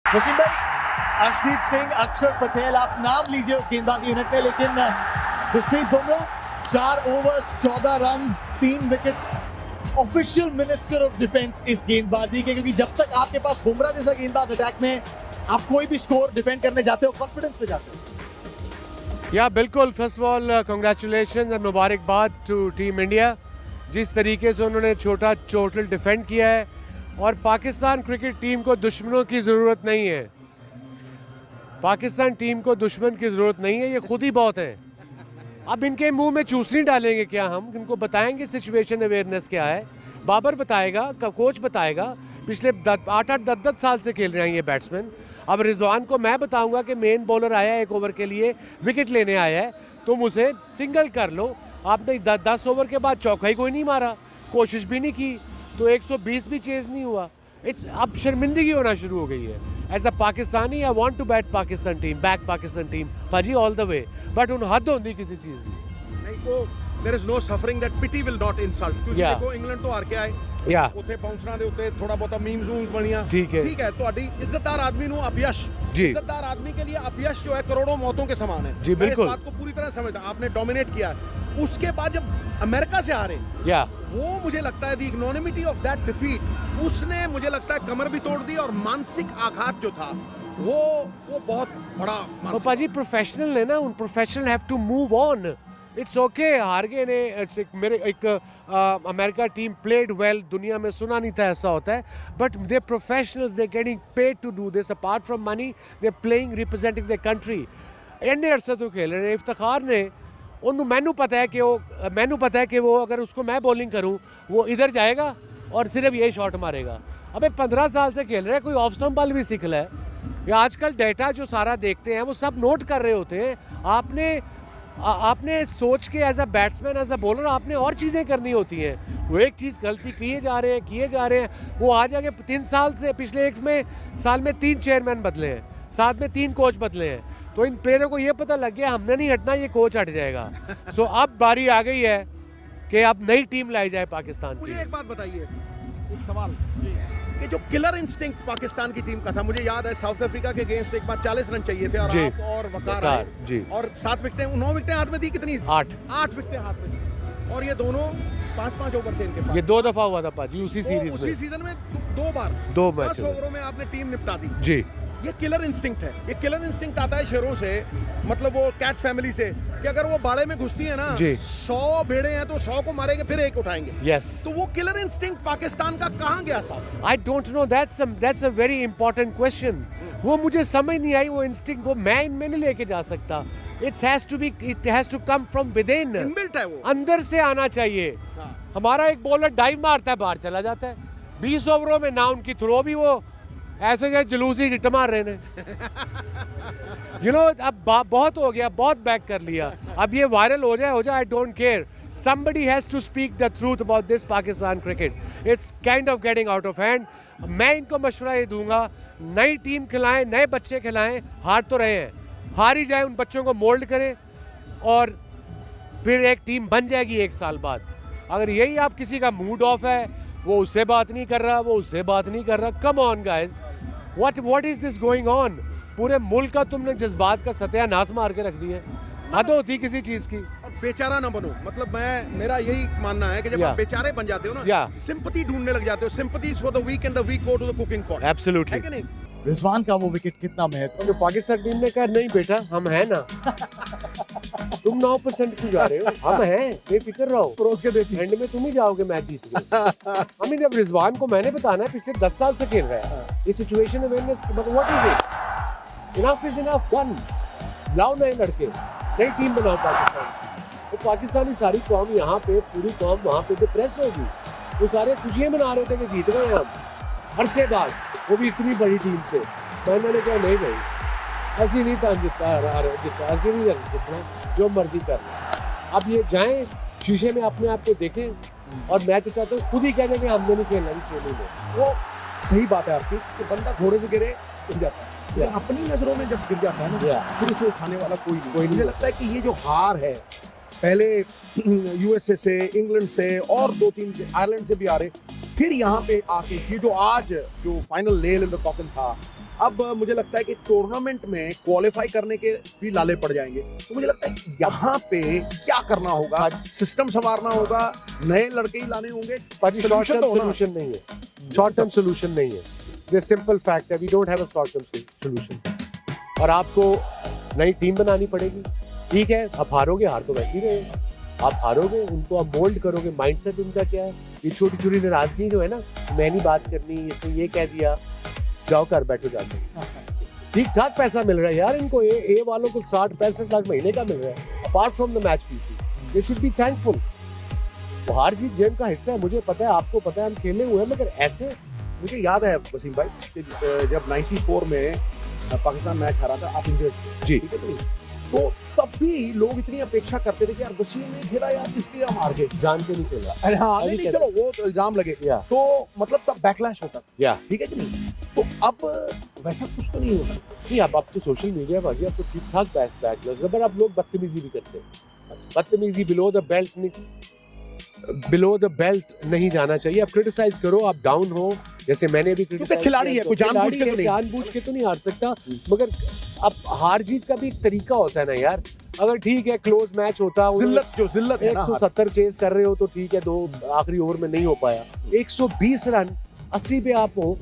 वसीम भाई, अर्शदीप सिंह, अक्षर पटेल, आप नाम लीजिए उस गेंदबाजी यूनिट में, लेकिन Jasprit Bumrah 4 overs 14 runs 3 wickets, official minister of defence इस गेंदबाजी के, क्योंकि जब तक आपके पास बुमराह जैसा गेंदबाज अटैक में, आप कोई भी स्कोर डिफेंड करने जाते हो कॉन्फिडेंस से जाते हो। या बिल्कुल, फर्स्ट ऑफ ऑल कंग्रेचुलेशन और मुबारकबाद टू टीम इंडिया, जिस तरीके से उन्होंने छोटा टोटल डिफेंड किया है। और पाकिस्तान क्रिकेट टीम को दुश्मनों की ज़रूरत नहीं है, पाकिस्तान टीम को दुश्मन की ज़रूरत नहीं है, ये खुद ही बहुत है। अब इनके मुंह में चूसनी डालेंगे क्या हम? इनको बताएंगे सिचुएशन अवेयरनेस क्या है, बाबर बताएगा, कोच बताएगा, पिछले 8-8 10-10 साल से खेल रहे हैं ये बैट्समैन। अब रिजवान को मैं बताऊंगा कि मेन बॉलर आया है 1 ओवर के लिए, विकेट लेने आया है, तुम उसे सिंगल कर लो। आपने 10 ओवर के बाद चौका ही कोई नहीं मारा, कोशिश भी नहीं की, तो 120 भी चेज नहीं हुआ। अब शर्मिंदगी होना शुरू हो गई है। As a Pakistani I want to bat Pakistan team, back Pakistan team भाजी ऑल द वे, बट उन हद होती किसी चीज़ की नहीं तो there is no suffering that pity will not insult. क्योंकि देखो इंग्लैंड तो हार के आए, ਉੱਥੇ ਬਾਉਂਸਰਾਂ ਦੇ ਉੱਤੇ थोड़ा बहुत मीम्स वूम्स ਬਣੀਆਂ, ठीक है ਤੁਹਾਡੀ इज्जतदार आदमी ਨੂੰ अपयश, इज्जतदार आदमी के लिए अपयश जो है करोड़ों मौतों के समान है। जी बिल्कुल, इस बात को पूरी तरह समझता। आपने डोमिनेट किया, उसके बाद जब अमेरिका से हारे, वो मुझे लगता है दी इग्नोनिमिटी ऑफ दैट डिफीट, उसने मुझे लगता है कमर भी तोड़ दी और मानसिक आघात जो था वो बहुत बड़ा। तो पाजी प्रोफेशनल है ना, उन professional have to move on. It's okay, हार गए ने। मेरे एक अमेरिका टीम प्लेड वेल, दुनिया में सुना नहीं था ऐसा होता है, but they professionals, they getting paid to do this, apart from money they playing representing the country. इन्ने अरसे तो खेल रहे हैं। इफ्तिखार ने मैनू पता है कि वो अगर उसको मैं बॉलिंग करूं वो इधर जाएगा और सिर्फ ये शॉट मारेगा। अबे 15 साल से खेल रहे हैं, कोई ऑफ स्टंप बॉल भी सीख ले। या आजकल डेटा जो सारा देखते हैं वो सब नोट कर रहे होते हैं। आपने सोच के as a batsman, as a bowler आपने और चीज़ें करनी होती हैं। वो एक चीज़ गलती किए जा रहे हैं। वो आ जाके 3 साल से, पिछले 1 साल में 3 चेयरमैन बदले हैं, साथ में 3 कोच बदले हैं। तो इन प्लेयरों को ये पता लग गया हमने नहीं हटना, ये कोच हट जाएगा। सो अब बारी आ गई है कि अब नई टीम लाई जाए पाकिस्तान की। मुझे एक बात बताइए, एक सवाल कि जो किलर इंस्टिंक्ट पाकिस्तान की टीम का था, मुझे याद है साउथ अफ्रीका के अगेंस्ट एक बार 40 रन चाहिए थे और आप और वकार आए और 7 विकेटें, 9 विकेटें हाथ में थी। कितनी? 8 विकेटें हाथ में थी और ये दोनों 5-5 ओवर थे इनके पास। ये 2 दफा हुआ था पाजी उसी सीजन में 2 बार 2 10 ओवरों में आपने टीम निपटा दी जी। ये किलर इंस्टिंक्ट है। ये किलर इंस्टिंक्ट आता है शेरों से, मतलब वो कैट फैमिली से, कि अगर वो बाड़े में घुसती है ना, 100 भेड़े हैं तो 100 को मारेंगे फिर एक उठाएंगे। यस, तो वो किलर इंस्टिंक्ट पाकिस्तान का कहाँ गया साहब? I don't know, that's a very important question. वो मुझे समझ नहीं आई, वो इंस्टिंक्ट वो मैं इनमें नहीं लेके जा सकता। It has to come from within, inbuilt है वो, अंदर से आना चाहिए। हमारा एक बॉलर डाइव मारता है, बाहर चला जाता है। 20 ओवरों में ना उनकी थ्रो भी वो ऐसे जैसे जुलूसी हिट मार रहे हैं। अब बहुत हो गया, बहुत बैक कर लिया। अब ये वायरल हो जाए, I don't care. Somebody has to speak the truth about this Pakistan cricket. It's kind of getting out of hand. मैं इनको मशवरा ये दूंगा, नई टीम खिलाएं, नए बच्चे खिलाएं। हार तो रहे हैं, हार ही जाए, उन बच्चों को मोल्ड करें और फिर एक टीम बन जाएगी 1 साल बाद। अगर यही आप किसी का मूड ऑफ है, वो उससे बात नहीं कर रहा, वो उससे बात नहीं कर रहा, come on guys, what is this going on? पूरे मुल्क का तुमने जज्बात का सत्यानाश मार के रख दिया। हद होती किसी चीज की। और बेचारा ना बनो, मतलब मेरा यही मानना है कि जब आप बेचारे बन जाते हो ना, सिंपैथी ढूंढने लग जाते हो। Sympathy for the weak and the weak go to the cooking pot. Absolutely, है कि नहीं? रिजवान का वो विकेट कितना महत्व? तो पाकिस्तान टीम ने कहा नहीं बेटा हम हैं ना। तुम 9% क्यों जा रहे हो? हम हैं, बेफिक्र रहो। परोस के देखिए, एंड में तुम ही जाओगे मैच जीत के। I mean, अब रिजवान को मैंने बताना है, पिछले 10 साल से खेल रहा है। ये सिचुएशन अवेयरनेस, मतलब what is it? Enough is enough, done. लाओ नए लड़के, नई टीम बनाओ पाकिस्तान। तो पाकिस्तानी सारी कौम यहाँ पे, पूरी कौम वहाँ पे डिप्रेस होगी। वो सारे खुशियाँ मना रहे थे कि जीत गए हम अरसे बाद, वो भी इतनी बड़ी टीम से। मैंने कहा नहीं भाई, ऐसी नहीं था जितना, ऐसी नहीं जितना, जो मर्जी कर लें। अब ये जाएं शीशे में अपने आप को देखें, और मैं तो चाहता हूँ खुद ही कह दें कि हमने नहीं खेलना इस गेम में। वो सही बात है आपकी कि बंदा घोड़े से गिरे गिर जाता है, लेकिन अपनी नजरों में जब गिर जाता है ना, फिर उसे उठाने वाला कोई नहीं। मुझे लगता है कि ये जो हार है, पहले यूएसए से, इंग्लैंड से और 2-3 आयरलैंड से भी आ रहे, फिर यहाँ पे आके ये जो आज जो final nail in the coffin था, अब मुझे लगता है कि टूर्नामेंट में क्वालिफाई करने के भी लाले पड़ जाएंगे, तो मुझे लगता है कि यहाँ पे क्या करना होगा, सिस्टम संवारना होगा, नए लड़के ही लाने होंगे। शॉर्ट टर्म सोल्यूशन नहीं है, शॉर्ट टर्म सोल्यूशन नहीं है। ये सिंपल फैक्ट है, we don't have a short term solution. और आपको नई टीम बनानी पड़ेगी। ठीक है, आप हारोगे, हार तो वैसे ही रहेगा, आप हारोगे, उनको आप मोल्ड करोगे। माइंडसेट उनका क्या है, ये छोटी छोटी नाराजगी जो है ना, मैं नहीं बात करनी, इसने ये कह दिया, जाओ कर बैठो जाके। ठीक ठाक पैसा मिल रहा है यार इनको, ए वालों को 60-65 लाख महीने का मिल रहा है, apart from the match fees. They should be thankful. हार जीत गेम का हिस्सा है, मुझे पता है, आपको पता है, हम खेले हुए हैं, मगर ऐसे। मुझे याद है वसीम भाई कि जब 94 में पाकिस्तान मैच हारा था, आप इंजर्ड थे जी, ठीक है, तो तब भी लोग इतनी अपेक्षा करते थे कि यार वसीम नहीं खेला यार, इसलिए हम हार गए, जान के नहीं खेला। अरे हाँ, नहीं चलो वो तो इल्जाम लगे, तो मतलब तब बैकलैश होता था, ठीक है कि नहीं? तो अब वैसा कुछ तो नहीं होता। नहीं, अब तो सोशल मीडिया भाजी, अब तो ठीक ठाक बैकलैश है, पर अब लोग बदतमीजी भी करते हैं। बदतमीजी बिलो द बेल्ट नहीं जाना चाहिए। आप क्रिटिसाइज करो, आप डाउन हो, जैसे मैंने भी क्रिटिसाइज, खिलाड़ी है, कोई जानबूझ के तो नहीं हार सकता, मगर अब हार जीत का भी एक तरीका होता है ना यार। अगर ठीक है क्लोज मैच होता, जिल्लत 170 चेज कर रहे हो तो ठीक है, 2 आखिरी ओवर में नहीं हो पाया, 120 रन 80 पे आप हो,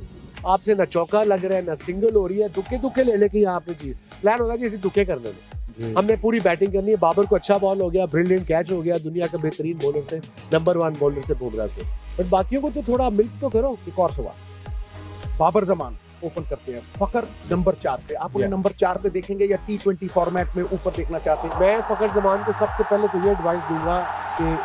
आपसे ना चौका लग रहा है ना सिंगल हो रही है, दुक्के ले लेके यहाँ पे जी प्लान होगा कि इसे दुक्के करने में हमने पूरी बैटिंग करनी है। बाबर को अच्छा बॉल हो गया, ब्रिलियंट कैच हो गया, दुनिया का बेहतरीन बॉलर से, नंबर 1 बॉलर से, बुमराह से, बट बाकियों को तो थोड़ा मिल्क तो करो। एक और सवाल, बाबर जमान ओपन करते हैं, फकर नंबर 4 पे, आप उन्हें नंबर 4 पे देखेंगे या T20 फॉर्मेट में ऊपर देखना चाहते हैं? मैं फकर जमान को सबसे पहले तो ये एडवाइस दूंगा कि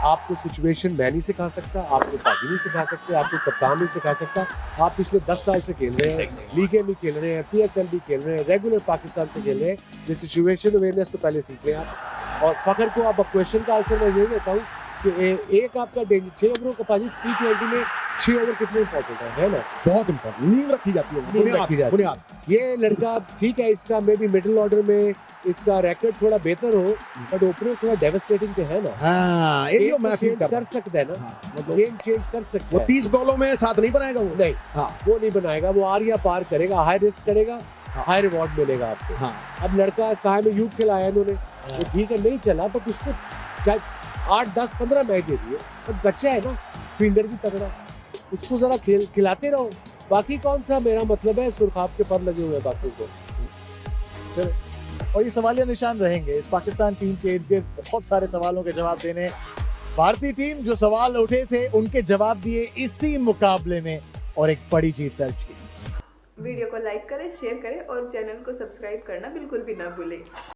आपको सिचुएशन मैं नहीं सिखा सकता, आपको पाजी नहीं सिखा सकते, आपको कप्तान नहीं सिखा सकता। आप पिछले 10 साल से खेल रहे हैं, लीगें भी खेल रहे हैं, PSL भी खेल रहे हैं, रेगुलर पाकिस्तान से खेल रहे हैं, ये सिचुएशन अवेयरनेस तो पहले सीख लें आप। और फकर को आप क्वेश्चन का आंसर मैं ये देता हूँ कि एक आपका 6 ओवरों का पाजी T20 में 6 ओवर कितने इंपॉर्टेंट है ना? बहुत इंपॉर्टेंट, नींव रखी जाती है, बुनियाद। ये लड़का ठीक है, इसका मे बी मिडिल ऑर्डर में इसका रैकेट थोड़ा बेहतर हो, बट ओपनर थोड़ा डेवास्टेटिंग है ना। हाँ, ये मैं फील कर सकता है ना, मतलब गेम चेंज कर सकता है। वो 30 बॉलों में साथ नहीं बनाएगा वो, नहीं, हाँ, वो नहीं बनाएगा, वो आर या पार करेगा, हाई रिस्क करेगा, हाई रिवॉर्ड मिलेगा आपको। हाँ। अब लड़का साय में यूथ खिलाया इन्होंने, वो ठीक है नहीं चला, बट उसको 8, 10, 15 मैच दे दिए, बट बच्चा है ना, फील्डर भी तगड़ा, उसको जरा खिलाते रहो। बाकी कौन सा मेरा मतलब है, सुरखाब के पर लगे हुए हैं बाकी को। चलो, और ये सवालिया निशान रहेंगे इस पाकिस्तान टीम के इर्द गिर्द, बहुत सारे सवालों के जवाब देने। भारतीय टीम जो सवाल उठे थे उनके जवाब दिए इसी मुकाबले में और एक बड़ी जीत दर्ज की। वीडियो को लाइक करें, शेयर करें और चैनल को सब्सक्राइब करना बिल्कुल भी ना भूलें।